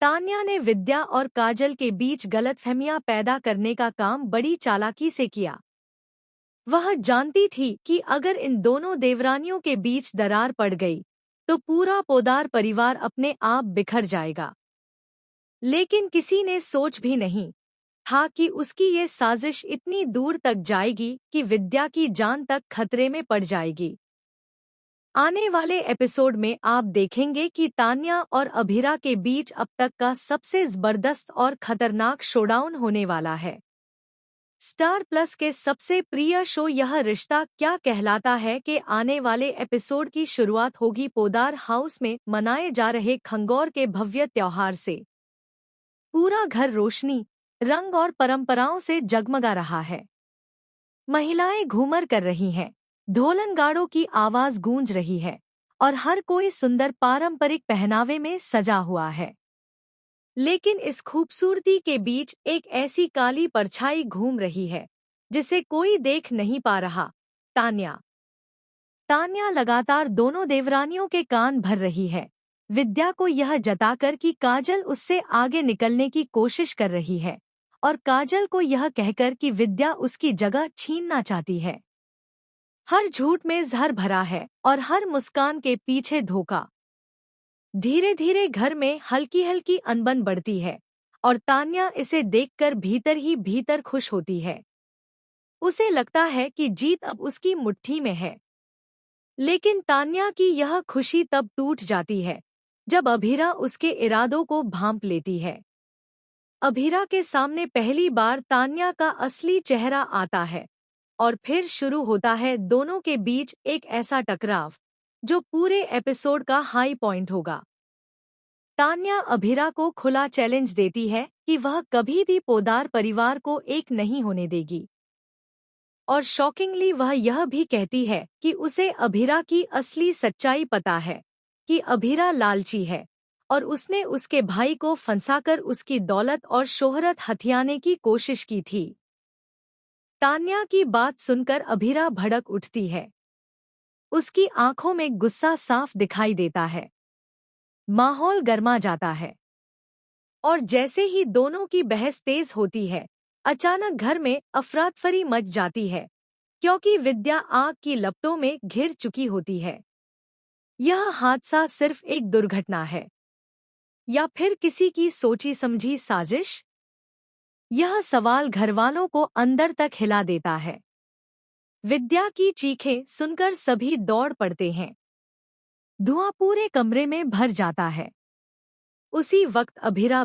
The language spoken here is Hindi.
तान्या ने विद्या और काजल के बीच गलतफहमियां पैदा करने का काम बड़ी चालाकी से किया। वह जानती थी कि अगर इन दोनों देवरानियों के बीच दरार पड़ गई तो पूरा पोदार परिवार अपने आप बिखर जाएगा। लेकिन किसी ने सोच भी नहीं था कि उसकी ये साजिश इतनी दूर तक जाएगी कि विद्या की जान तक खतरे में पड़ जाएगी। आने वाले एपिसोड में आप देखेंगे कि तान्या और अभिरा के बीच अब तक का सबसे जबरदस्त और खतरनाक शोडाउन होने वाला है। स्टार प्लस के सबसे प्रिय शो यह रिश्ता क्या कहलाता है के आने वाले एपिसोड की शुरुआत होगी पोदार हाउस में मनाए जा रहे खंगौर के भव्य त्योहार से। पूरा घर रोशनी, रंग और परंपराओं से जगमगा रहा है। महिलाएं घूमर कर रही हैं, ढोलनगाड़ों की आवाज गूंज रही है और हर कोई सुंदर पारंपरिक पहनावे में सजा हुआ है। लेकिन इस खूबसूरती के बीच एक ऐसी काली परछाई घूम रही है जिसे कोई देख नहीं पा रहा। तान्या लगातार दोनों देवरानियों के कान भर रही है, विद्या को यह जताकर कि काजल उससे आगे निकलने की कोशिश कर रही है और काजल को यह कहकर कि विद्या उसकी जगह छीनना चाहती है। हर झूठ में जहर भरा है और हर मुस्कान के पीछे धोखा। धीरे धीरे घर में हल्की हल्की अनबन बढ़ती है और तान्या इसे देखकर भीतर ही भीतर खुश होती है। उसे लगता है कि जीत अब उसकी मुट्ठी में है। लेकिन तान्या की यह खुशी तब टूट जाती है जब अभिरा उसके इरादों को भांप लेती है। अभिरा के सामने पहली बार तान्या का असली चेहरा आता है और फिर शुरू होता है दोनों के बीच एक ऐसा टकराव जो पूरे एपिसोड का हाई पॉइंट होगा। तान्या अभिरा को खुला चैलेंज देती है कि वह कभी भी पोदार परिवार को एक नहीं होने देगी। और शॉकिंगली वह यह भी कहती है कि उसे अभिरा की असली सच्चाई पता है कि अभिरा लालची है और उसने उसके भाई को फंसाकर उसकी दौलत और शोहरत हथियाने की कोशिश की थी। तान्या की बात सुनकर अभिरा भड़क उठती है। उसकी आंखों में गुस्सा साफ दिखाई देता है। माहौल गर्मा जाता है और जैसे ही दोनों की बहस तेज होती है, अचानक घर में अफरातफरी मच जाती है क्योंकि विद्या आग की लपटों में घिर चुकी होती है। यह हादसा सिर्फ एक दुर्घटना है या फिर किसी की सोची समझी साजिश? यह सवाल घरवालों को अंदर तक हिला देता है। विद्या की चीखें सुनकर सभी दौड़ पड़ते हैं। धुआं पूरे कमरे में भर जाता है। उसी वक्त अभिरा